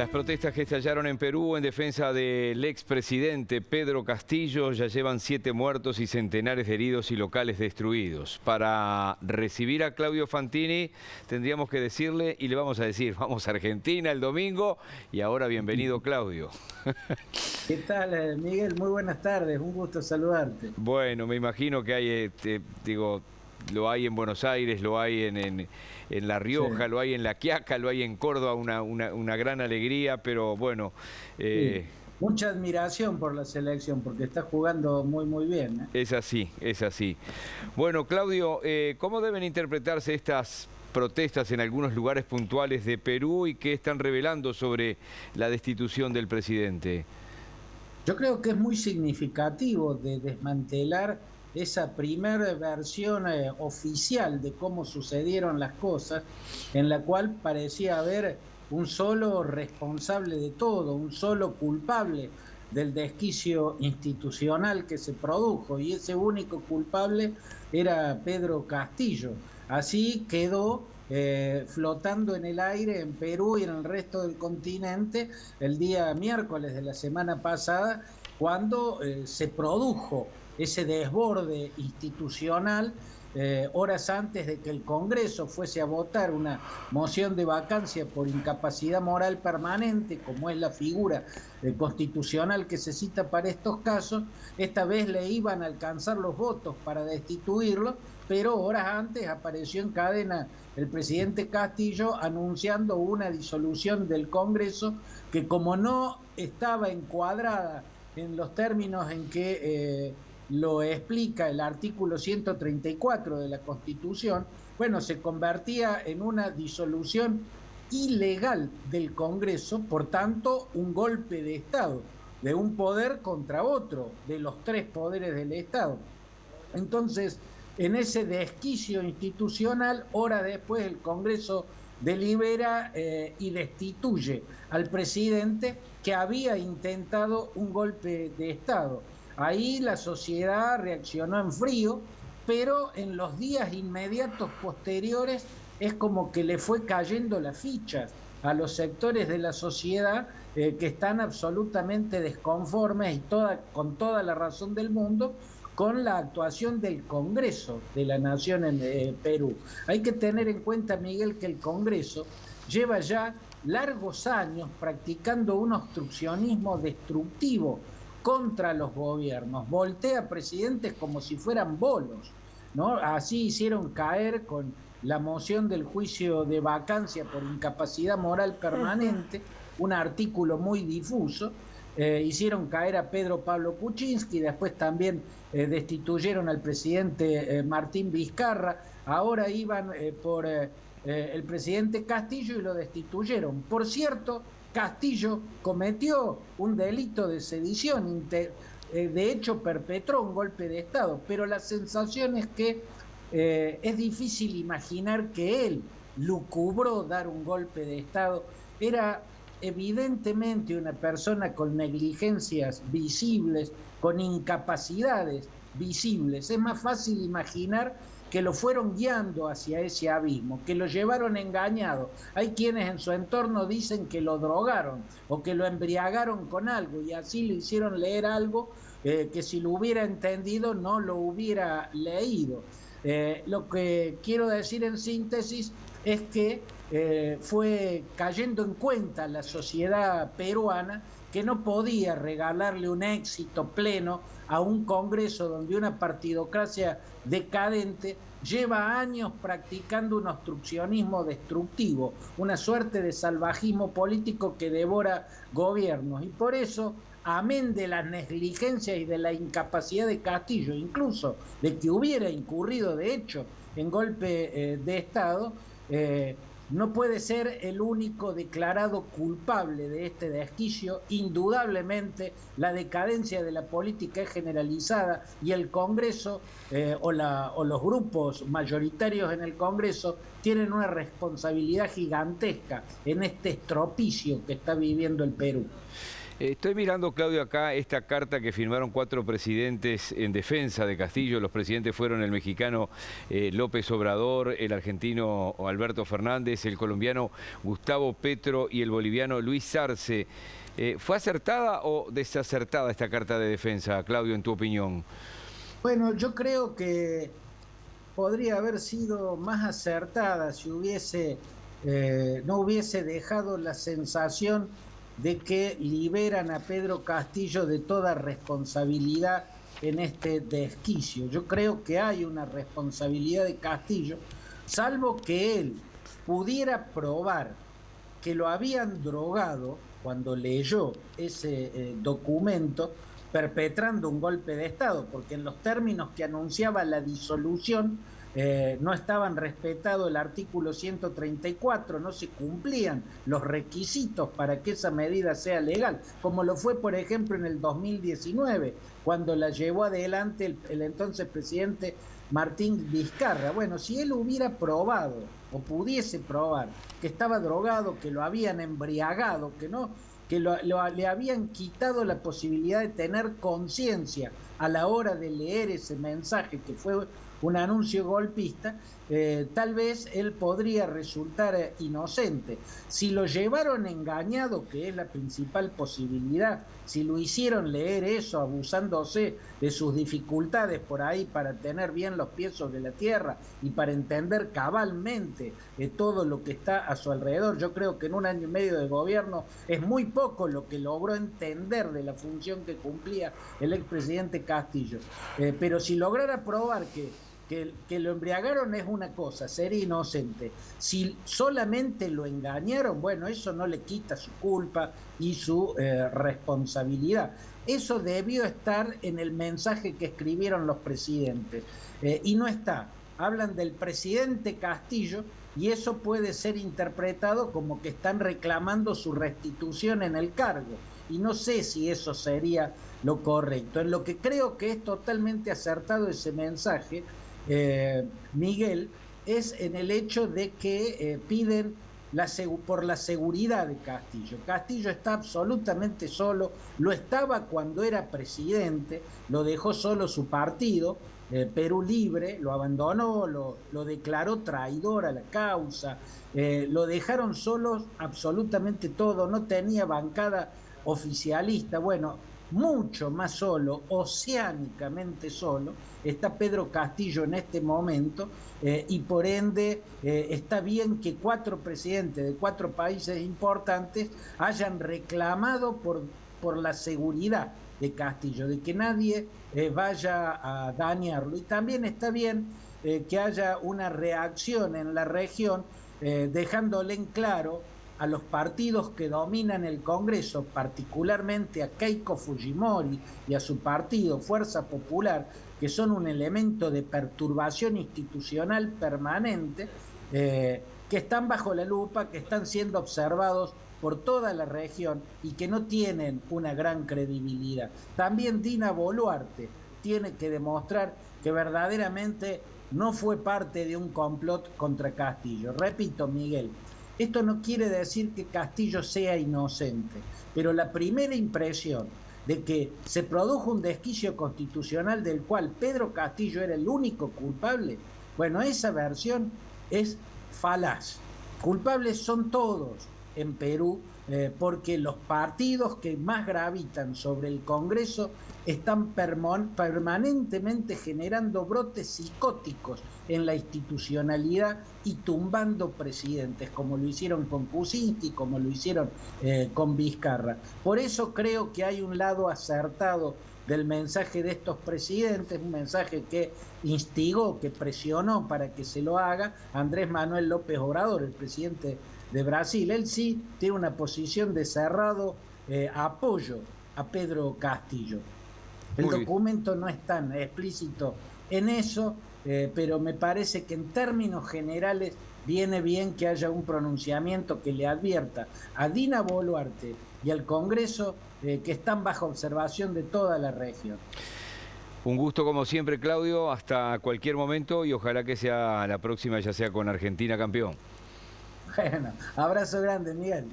Las protestas que estallaron en Perú en defensa del expresidente Pedro Castillo ya llevan 7 muertos y centenares de heridos y locales destruidos. Para recibir a Claudio Fantini tendríamos que decirle, y le vamos a decir, vamos a Argentina el domingo, y ahora bienvenido Claudio. ¿Qué tal, Miguel? Muy buenas tardes, un gusto saludarte. Bueno, me imagino que hay, lo hay en Buenos Aires, lo hay en La Rioja, Sí. lo hay en La Quiaca, lo hay en Córdoba, una gran alegría, pero bueno... Sí. Mucha admiración por la selección, porque está jugando muy bien, ¿eh? Es así, es así. Bueno, Claudio, ¿cómo deben interpretarse estas protestas en algunos lugares puntuales de Perú y qué están revelando sobre la destitución del presidente? Yo creo que es muy significativo de desmantelar esa primera versión oficial de cómo sucedieron las cosas, en la cual parecía haber un solo responsable de todo, un solo culpable del desquicio institucional que se produjo, y ese único culpable era Pedro Castillo. Así quedó flotando en el aire en Perú y en el resto del continente el día miércoles de la semana pasada, cuando se produjo ese desborde institucional, horas antes de que el Congreso fuese a votar una moción de vacancia por incapacidad moral permanente, como es la figura constitucional que se cita para estos casos. Esta vez le iban a alcanzar los votos para destituirlo, pero horas antes apareció en cadena el presidente Castillo anunciando una disolución del Congreso que, como no estaba encuadrada en los términos en que lo explica el artículo 134 de la Constitución, bueno, se convertía en una disolución ilegal del Congreso, por tanto, un golpe de Estado, de un poder contra otro, de los 3 poderes del Estado. Entonces, en ese desquicio institucional, hora después el Congreso delibera y destituye al presidente que había intentado un golpe de Estado. Ahí la sociedad reaccionó en frío, pero en los días inmediatos posteriores es como que le fue cayendo las fichas a los sectores de la sociedad que están absolutamente desconformes y con toda la razón del mundo con la actuación del Congreso de la Nación en Perú. Hay que tener en cuenta, Miguel, que el Congreso lleva ya largos años practicando un obstruccionismo destructivo contra los gobiernos, voltea presidentes como si fueran bolos, ¿no? Así hicieron caer con la moción del juicio de vacancia por incapacidad moral permanente, un artículo muy difuso. Hicieron caer a Pedro Pablo Kuczynski, después también destituyeron al presidente Martín Vizcarra, ahora iban por el presidente Castillo y lo destituyeron. Por cierto, Castillo cometió un delito de sedición, de hecho perpetró un golpe de Estado, pero la sensación es que es difícil imaginar que él lucubró dar un golpe de Estado. Era evidentemente una persona con negligencias visibles, con incapacidades visibles. Es más fácil imaginar que lo fueron guiando hacia ese abismo, que lo llevaron engañado. Hay quienes en su entorno dicen que lo drogaron o que lo embriagaron con algo y así le hicieron leer algo que si lo hubiera entendido no lo hubiera leído. Lo que quiero decir en síntesis es que fue cayendo en cuenta la sociedad peruana que no podía regalarle un éxito pleno a un Congreso donde una partidocracia decadente lleva años practicando un obstruccionismo destructivo, una suerte de salvajismo político que devora gobiernos. Y por eso, amén de las negligencias y de la incapacidad de Castillo, incluso de que hubiera incurrido de hecho en golpe de Estado, no puede ser el único declarado culpable de este desquicio. Indudablemente la decadencia de la política es generalizada y el Congreso o los grupos mayoritarios en el Congreso tienen una responsabilidad gigantesca en este estropicio que está viviendo el Perú. Estoy mirando, Claudio, acá esta carta que firmaron 4 presidentes en defensa de Castillo. Los presidentes fueron el mexicano López Obrador, el argentino Alberto Fernández, el colombiano Gustavo Petro y el boliviano Luis Arce. ¿Fue acertada o desacertada esta carta de defensa, Claudio, en tu opinión? Bueno, yo creo que podría haber sido más acertada si no hubiese dejado la sensación de que liberan a Pedro Castillo de toda responsabilidad en este desquicio. Yo creo que hay una responsabilidad de Castillo, salvo que él pudiera probar que lo habían drogado cuando leyó ese documento perpetrando un golpe de Estado, porque en los términos que anunciaba la disolución no estaban respetados el artículo 134, no se cumplían los requisitos para que esa medida sea legal, como lo fue, por ejemplo, en el 2019, cuando la llevó adelante el entonces presidente Martín Vizcarra. Bueno, si él hubiera probado o pudiese probar que estaba drogado, que lo habían embriagado, que le habían quitado la posibilidad de tener conciencia a la hora de leer ese mensaje, que fue un anuncio golpista, tal vez él podría resultar inocente. Si lo llevaron engañado, que es la principal posibilidad, si lo hicieron leer eso abusándose de sus dificultades por ahí para tener bien los pies sobre la tierra y para entender cabalmente todo lo que está a su alrededor, yo creo que en 1 año y medio de gobierno es muy poco lo que logró entender de la función que cumplía el expresidente Castillo. Pero si lograra probar que lo embriagaron es una cosa, sería inocente. Si solamente lo engañaron, bueno, eso no le quita su culpa y su responsabilidad. Eso debió estar en el mensaje que escribieron los presidentes. Y no está. Hablan del presidente Castillo y eso puede ser interpretado como que están reclamando su restitución en el cargo. Y no sé si eso sería lo correcto. En lo que creo que es totalmente acertado ese mensaje, Miguel, es en el hecho de que piden por la seguridad de Castillo. Castillo está absolutamente solo, lo estaba cuando era presidente, lo dejó solo su partido, Perú Libre, lo abandonó, lo declaró traidor a la causa, lo dejaron solos absolutamente todo, no tenía bancada oficialista. Bueno, mucho más solo, oceánicamente solo, está Pedro Castillo en este momento, y por ende está bien que 4 presidentes de 4 países importantes hayan reclamado por la seguridad de Castillo, de que nadie vaya a dañarlo. Y también está bien que haya una reacción en la región, dejándole en claro a los partidos que dominan el Congreso, particularmente a Keiko Fujimori y a su partido Fuerza Popular, que son un elemento de perturbación institucional permanente, que están bajo la lupa, que están siendo observados por toda la región y que no tienen una gran credibilidad. También Dina Boluarte tiene que demostrar que verdaderamente no fue parte de un complot contra Castillo. Repito, Miguel, esto no quiere decir que Castillo sea inocente, pero la primera impresión de que se produjo un desquicio constitucional del cual Pedro Castillo era el único culpable, bueno, esa versión es falaz. Culpables son todos en Perú, porque los partidos que más gravitan sobre el Congreso están permanentemente generando brotes psicóticos en la institucionalidad y tumbando presidentes, como lo hicieron con Kuczynski, como lo hicieron con Vizcarra. Por eso creo que hay un lado acertado del mensaje de estos presidentes, un mensaje que instigó, que presionó para que se lo haga Andrés Manuel López Obrador, el presidente de Brasil. Él sí tiene una posición de cerrado apoyo a Pedro Castillo. El documento no es tan explícito en eso, pero me parece que en términos generales viene bien que haya un pronunciamiento que le advierta a Dina Boluarte y al Congreso que están bajo observación de toda la región. Un gusto como siempre, Claudio, hasta cualquier momento y ojalá que sea la próxima, ya sea con Argentina campeón. Bueno, abrazo grande, Miguel.